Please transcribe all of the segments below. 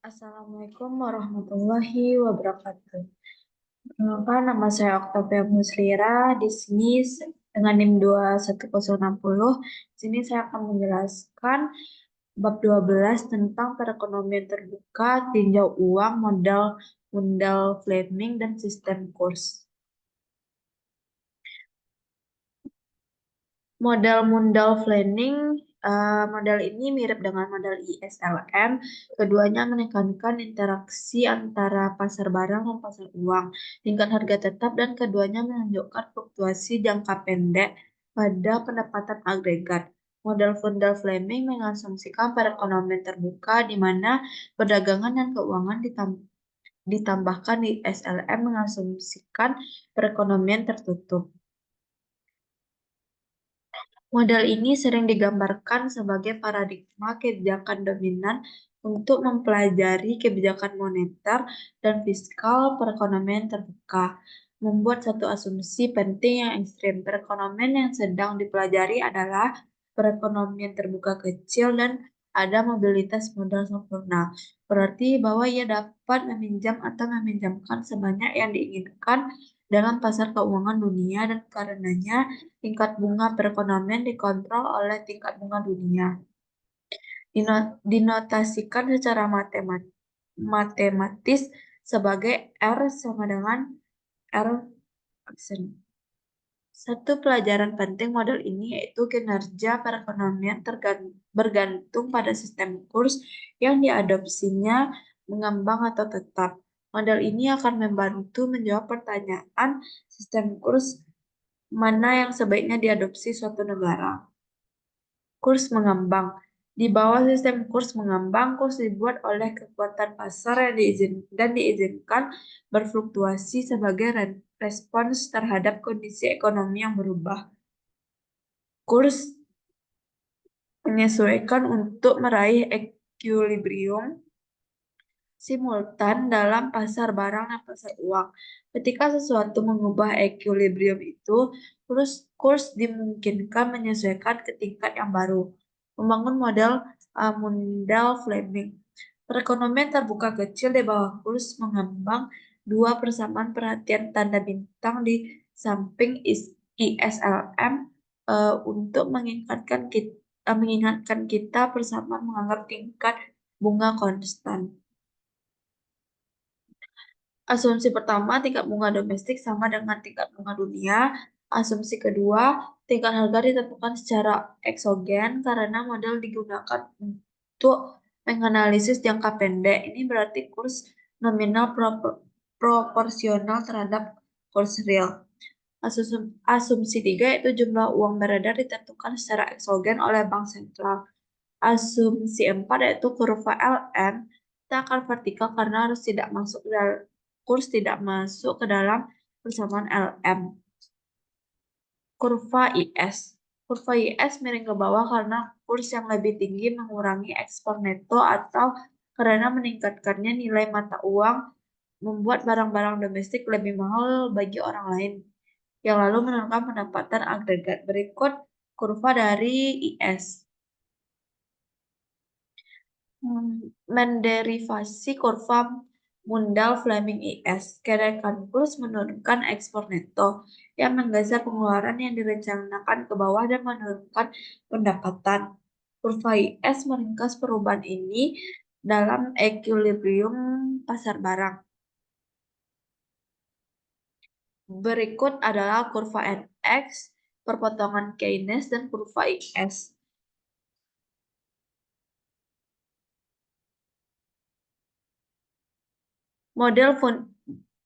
Assalamualaikum warahmatullahi wabarakatuh. Perkenalkan, nama saya Oktavia Muslira. Di sini dengan NIM 21060. Di sini saya akan menjelaskan bab 12 tentang perekonomian terbuka, tinjau uang, modal Mundell Fleming, dan sistem kurs. Model Mundell Fleming, model ini mirip dengan model ISLM. Keduanya menekankan interaksi antara pasar barang dan pasar uang, tingkat harga tetap, dan keduanya menunjukkan fluktuasi jangka pendek pada pendapatan agregat. Model Mundell Fleming mengasumsikan perekonomian terbuka di mana perdagangan dan keuangan ditambahkan di SLM mengasumsikan perekonomian tertutup. Model ini sering digambarkan sebagai paradigma kebijakan dominan untuk mempelajari kebijakan moneter dan fiskal perekonomian terbuka. Membuat satu asumsi penting yang ekstrim, perekonomian yang sedang dipelajari adalah perekonomian terbuka kecil dan ada mobilitas modal sempurna. Berarti bahwa ia dapat meminjam atau meminjamkan sebanyak yang diinginkan dalam pasar keuangan dunia dan karenanya tingkat bunga perekonomian dikontrol oleh tingkat bunga dunia. Dinotasikan secara matematis sebagai R sama dengan R aksen. Satu pelajaran penting model ini yaitu kinerja perekonomian bergantung pada sistem kurs yang diadopsinya mengambang atau tetap. Model ini akan membantu menjawab pertanyaan sistem kurs mana yang sebaiknya diadopsi suatu negara. Kurs mengambang. Di bawah sistem kurs mengambang, kurs dibuat oleh kekuatan pasar yang diizinkan berfluktuasi sebagai respons terhadap kondisi ekonomi yang berubah. Kurs menyesuaikan untuk meraih equilibrium simultan dalam pasar barang dan pasar uang. Ketika sesuatu mengubah equilibrium itu, kurs dimungkinkan menyesuaikan ke tingkat yang baru. Membangun model Mundell-Fleming. Perekonomian terbuka kecil di bawah kurs mengembang dua persamaan perhatian tanda bintang di samping ISLM untuk mengingatkan kita persamaan menganggap tingkat bunga konstan. Asumsi pertama, tingkat bunga domestik sama dengan tingkat bunga dunia. Asumsi kedua, tingkat harga ditentukan secara eksogen karena model digunakan untuk menganalisis jangka pendek. Ini berarti kurs nominal proporsional terhadap kurs real. Asumsi tiga yaitu jumlah uang beredar ditentukan secara eksogen oleh bank sentral. Asumsi empat yaitu kurva LM kita akan vertikal karena kurs tidak masuk ke dalam persamaan LM. Kurva IS. Kurva IS miring ke bawah karena kurs yang lebih tinggi mengurangi ekspor neto atau karena meningkatkannya nilai mata uang membuat barang-barang domestik lebih mahal bagi orang lain yang lalu menurunkan pendapatan agregat. Berikut kurva dari IS. Menderivasi kurva Mundell-Fleming IS. Kenaikan kurs menurunkan ekspor neto yang menggeser pengeluaran yang direncanakan ke bawah dan menurunkan pendapatan. Kurva IS meringkas perubahan ini dalam equilibrium pasar barang. Berikut adalah kurva NX, perpotongan Keynes, dan kurva IS. Model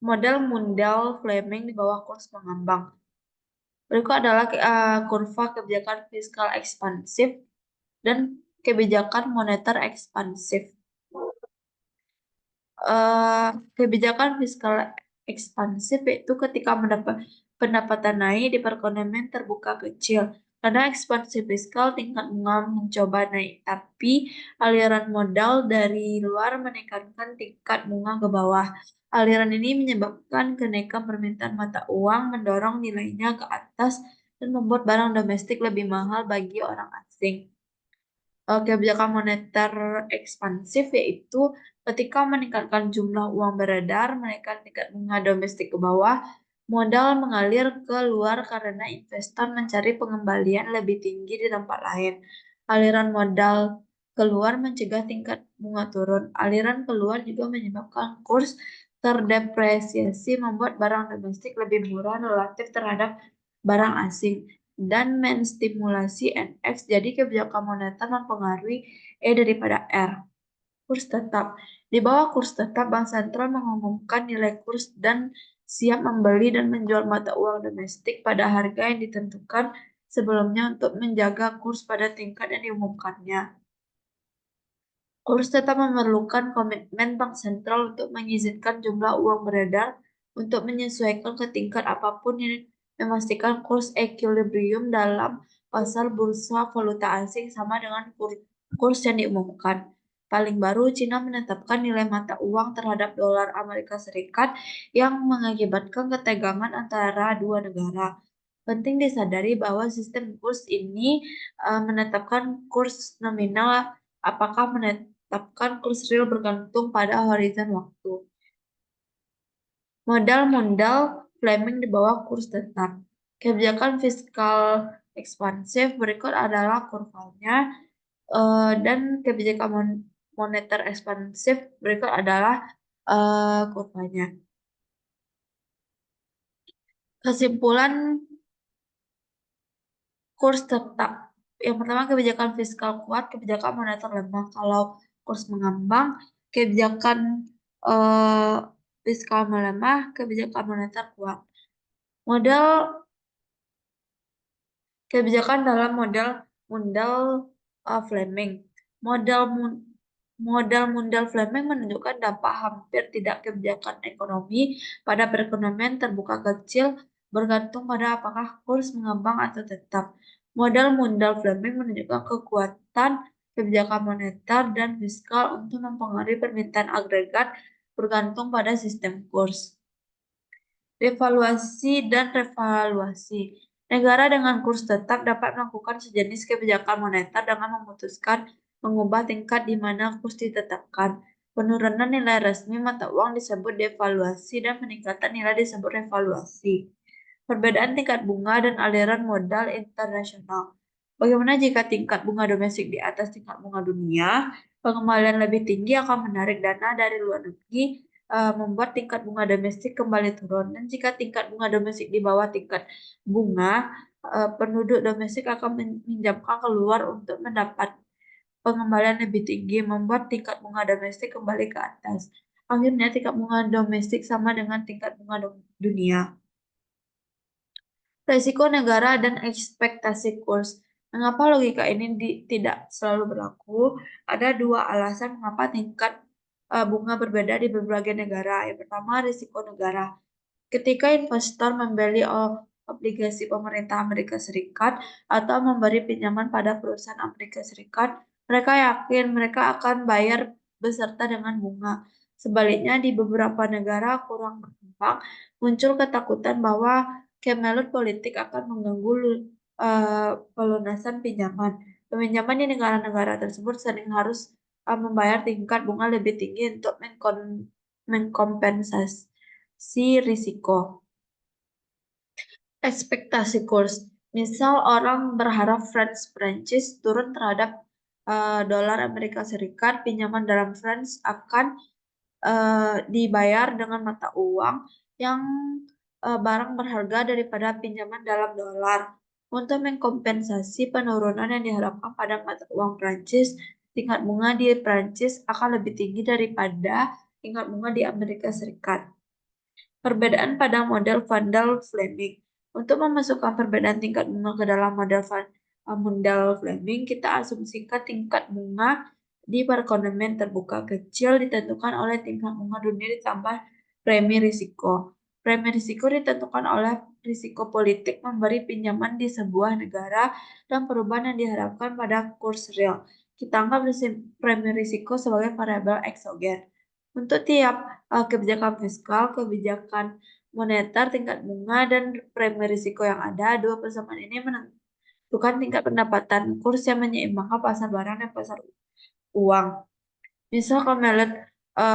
Mundell-Fleming di bawah kurs mengambang. Berikut adalah kurva kebijakan fiskal ekspansif dan kebijakan moneter ekspansif. Kebijakan fiskal ekspansif yaitu ketika pendapatan naik di perekonomian terbuka kecil. Karena ekspansi fiskal tingkat bunga mencoba naik, tapi aliran modal dari luar menekankan tingkat bunga ke bawah. Aliran ini menyebabkan kenaikan permintaan mata uang, mendorong nilainya ke atas, dan membuat barang domestik lebih mahal bagi orang asing. Kebijakan moneter ekspansif yaitu ketika meningkatkan jumlah uang beredar, menaikkan tingkat bunga domestik ke bawah, modal mengalir ke luar karena investor mencari pengembalian lebih tinggi di tempat lain. Aliran modal keluar mencegah tingkat bunga turun. Aliran keluar juga menyebabkan kurs terdepresiasi, membuat barang domestik lebih murah relatif terhadap barang asing dan menstimulasi NX. Jadi kebijakan moneter mempengaruhi E daripada R. Kurs tetap. Di bawah kurs tetap, Bank Sentral mengumumkan nilai kurs dan siap membeli dan menjual mata uang domestik pada harga yang ditentukan sebelumnya untuk menjaga kurs pada tingkat yang diumumkannya. Kurs tetap memerlukan komitmen Bank Sentral untuk mengizinkan jumlah uang beredar untuk menyesuaikan ke tingkat apapun yang memastikan kurs equilibrium dalam pasar bursa valuta asing sama dengan kurs yang diumumkan. Paling baru, Cina menetapkan nilai mata uang terhadap dolar Amerika Serikat yang mengakibatkan ketegangan antara dua negara. Penting disadari bahwa sistem kurs ini menetapkan kurs nominal, apakah menetapkan kurs real bergantung pada horizon waktu. Modal Fleming di bawah kurs tetap. Kebijakan fiskal ekspansif berikut adalah kurvanya, dan kebijakan moneter ekspansif berikut adalah kurvanya. Kesimpulan kurs tetap. Yang pertama, kebijakan fiskal kuat, kebijakan moneter lemah. Kalau kurs mengambang, kebijakan eh, fiskal melemah, kebijakan moneter kuat. Modal Kebijakan dalam modal Mundell Fleming. Modal mun- Modal Mundell Fleming menunjukkan dampak hampir tidak kebijakan ekonomi pada perekonomian terbuka kecil bergantung pada apakah kurs mengembang atau tetap. Modal Mundell Fleming menunjukkan kekuatan kebijakan moneter dan fiskal untuk mempengaruhi permintaan agregat bergantung pada sistem kurs. Devaluasi dan revaluasi. Negara dengan kurs tetap dapat melakukan sejenis kebijakan moneter dengan memutuskan mengubah tingkat di mana kurs ditetapkan. Penurunan nilai resmi mata uang disebut devaluasi dan peningkatan nilai disebut revaluasi. Perbedaan tingkat bunga dan aliran modal internasional. Bagaimana jika tingkat bunga domestik di atas tingkat bunga dunia? Pengembalian lebih tinggi akan menarik dana dari luar negeri, membuat tingkat bunga domestik kembali turun. Dan jika tingkat bunga domestik di bawah tingkat bunga, penduduk domestik akan meminjamkan keluar untuk mendapat pengembalian lebih tinggi, membuat tingkat bunga domestik kembali ke atas. Akhirnya tingkat bunga domestik sama dengan tingkat bunga dunia. Risiko negara dan ekspektasi kurs. Mengapa logika ini tidak selalu berlaku? Ada dua alasan mengapa tingkat bunga berbeda di berbagai negara. Yang pertama, risiko negara. Ketika investor membeli obligasi pemerintah Amerika Serikat atau memberi pinjaman pada perusahaan Amerika Serikat, mereka yakin mereka akan bayar beserta dengan bunga. Sebaliknya, di beberapa negara kurang berkembang, muncul ketakutan bahwa kemelut politik akan mengganggu pelunasan pinjaman. Peminjaman di negara-negara tersebut sering harus membayar tingkat bunga lebih tinggi untuk mengkompensasi risiko. Ekspektasi kurs. Misal orang berharap franc Prancis turun terhadap dolar Amerika Serikat, pinjaman dalam franc akan dibayar dengan mata uang yang barang berharga daripada pinjaman dalam dolar. Untuk mengkompensasi penurunan yang diharapkan pada mata uang Prancis, tingkat bunga di Prancis akan lebih tinggi daripada tingkat bunga di Amerika Serikat. Perbedaan pada model Van der Fleming. Untuk memasukkan perbedaan tingkat bunga ke dalam model Van der Fleming, kita asumsikan tingkat bunga di perekonomian terbuka kecil ditentukan oleh tingkat bunga dunia ditambah premi risiko. Premi risiko ditentukan oleh risiko politik memberi pinjaman di sebuah negara dan perubahan yang diharapkan pada kurs real. Kita anggap premi risiko sebagai variabel eksogen. Untuk tiap kebijakan fiskal, kebijakan moneter, tingkat bunga, dan premi risiko yang ada, dua persamaan ini bukan tingkat pendapatan kurs yang menyeimbangkan pasar barang dan pasar uang. Misal kalau melihat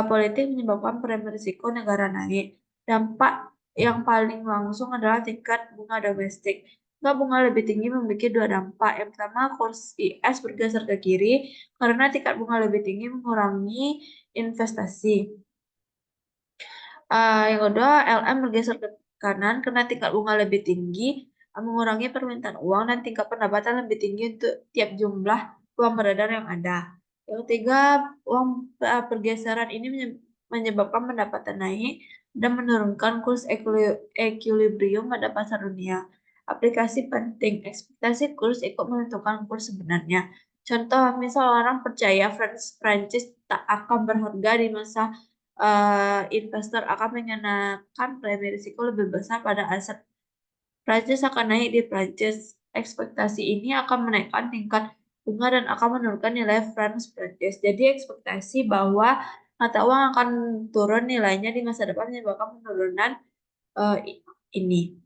politik menyebabkan premi risiko negara naik. Dampak yang paling langsung adalah tingkat bunga domestik. Tingkat bunga lebih tinggi memiliki dua dampak. Yang pertama, kurs IS bergeser ke kiri karena tingkat bunga lebih tinggi mengurangi investasi. Yang kedua, LM bergeser ke kanan karena tingkat bunga lebih tinggi, mengurangi permintaan uang dan tingkat pendapatan lebih tinggi untuk tiap jumlah uang beredar yang ada. Yang ketiga, pergeseran ini menyebabkan pendapatan naik dan menurunkan kurs equilibrium pada pasar dunia. Aplikasi penting, ekspektasi kurs ikut menentukan kurs sebenarnya. Contoh, misal orang percaya Prancis tak akan berharga di masa investor akan mengenakan premi risiko lebih besar pada aset Prancis akan naik di Prancis. Ekspektasi ini akan menaikkan tingkat bunga dan akan menurunkan nilai franc Prancis. Jadi ekspektasi bahwa mata uang akan turun nilainya di masa depan menyebabkan penurunan ini.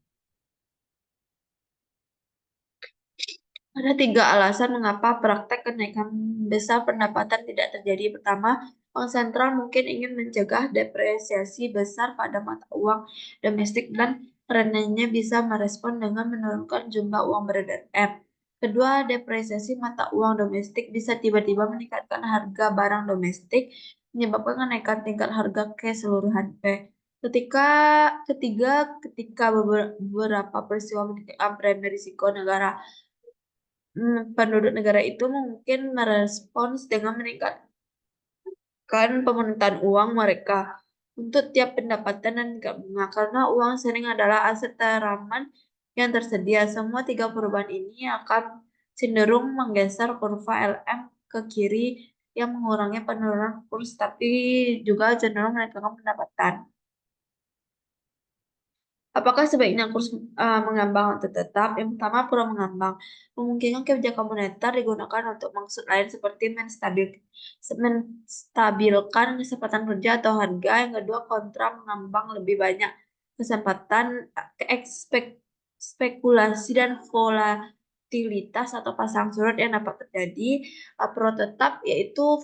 Ada tiga alasan mengapa praktek kenaikan besar pendapatan tidak terjadi. Pertama, bank sentral mungkin ingin mencegah depresiasi besar pada mata uang domestik dan karenanya bisa merespon dengan menurunkan jumlah uang beredar M. Kedua, depresiasi mata uang domestik bisa tiba-tiba meningkatkan harga barang domestik, menyebabkan kenaikan tingkat harga keseluruhan P. Ketika beberapa peristiwa meningkatkan premi risiko negara penduduk negara itu mungkin merespons dengan meningkatkan pemenuhan uang mereka untuk tiap pendapatan dan tingkat bunga karena uang sering adalah aset teraman yang tersedia. Semua tiga perubahan ini akan cenderung menggeser kurva LM ke kiri yang mengurangi penurunan kurs tapi juga cenderung menaikkan pendapatan. Apakah sebaiknya kurs mengambang atau tetap? Yang pertama, pura mengambang. Memungkinkan kebijakan moneter digunakan untuk maksud lain seperti menstabilkan kesempatan kerja atau harga. Yang kedua, kontra mengambang lebih banyak kesempatan spekulasi dan volatilitas atau pasang surut yang dapat terjadi. Pro tetap yaitu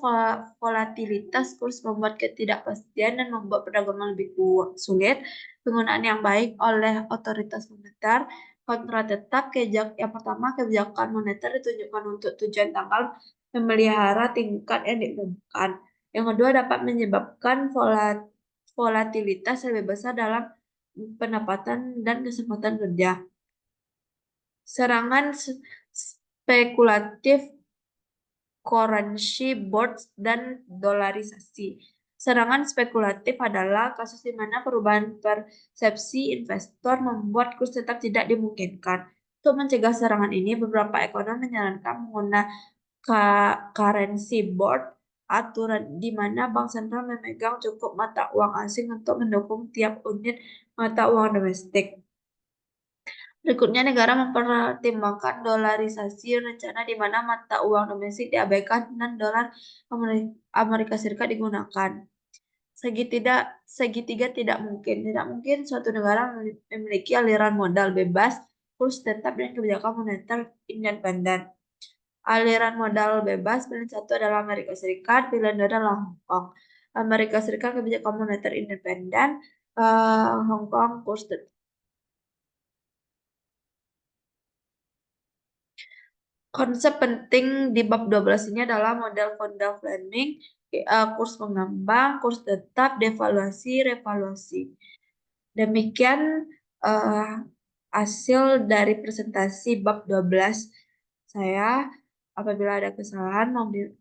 volatilitas kurs membuat ketidakpastian dan membuat perdagangan lebih sulit. Penggunaan yang baik oleh otoritas moneter. Kontra tetap yang pertama, kebijakan moneter ditunjukkan untuk tujuan tanggal memelihara tingkat yang diumumkan. Yang kedua, dapat menyebabkan volatilitas lebih besar dalam pendapatan dan kesempatan kerja. Serangan spekulatif currency bonds dan dolarisasi. Serangan spekulatif adalah kasus di mana perubahan persepsi investor membuat kurs tetap tidak dimungkinkan. Untuk mencegah serangan ini, beberapa ekonom menyarankan menggunakan currency board, aturan di mana bank sentral memegang cukup mata uang asing untuk mendukung tiap unit mata uang domestik. Berikutnya, negara mempertimbangkan dolarisasi rencana di mana mata uang domestik diabaikan dan dolar Amerika Serikat digunakan. Segitiga tidak mungkin. Tidak mungkin suatu negara memiliki aliran modal bebas, kurs tetap, dan kebijakan moneter independen. Aliran modal bebas, pilihan satu adalah Amerika Serikat, pilihan dua adalah Hong Kong. Amerika Serikat kebijakan moneter independen, Hong Kong kurs tetap. Konsep penting di bab 12 ini adalah model von der Fleming, kurs pengambang, kurs tetap, devaluasi, revaluasi. Demikian uh, hasil dari presentasi bab 12 saya. Apabila ada kesalahan,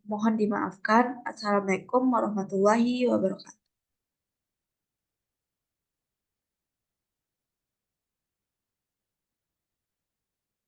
mohon dimaafkan. Assalamualaikum warahmatullahi wabarakatuh.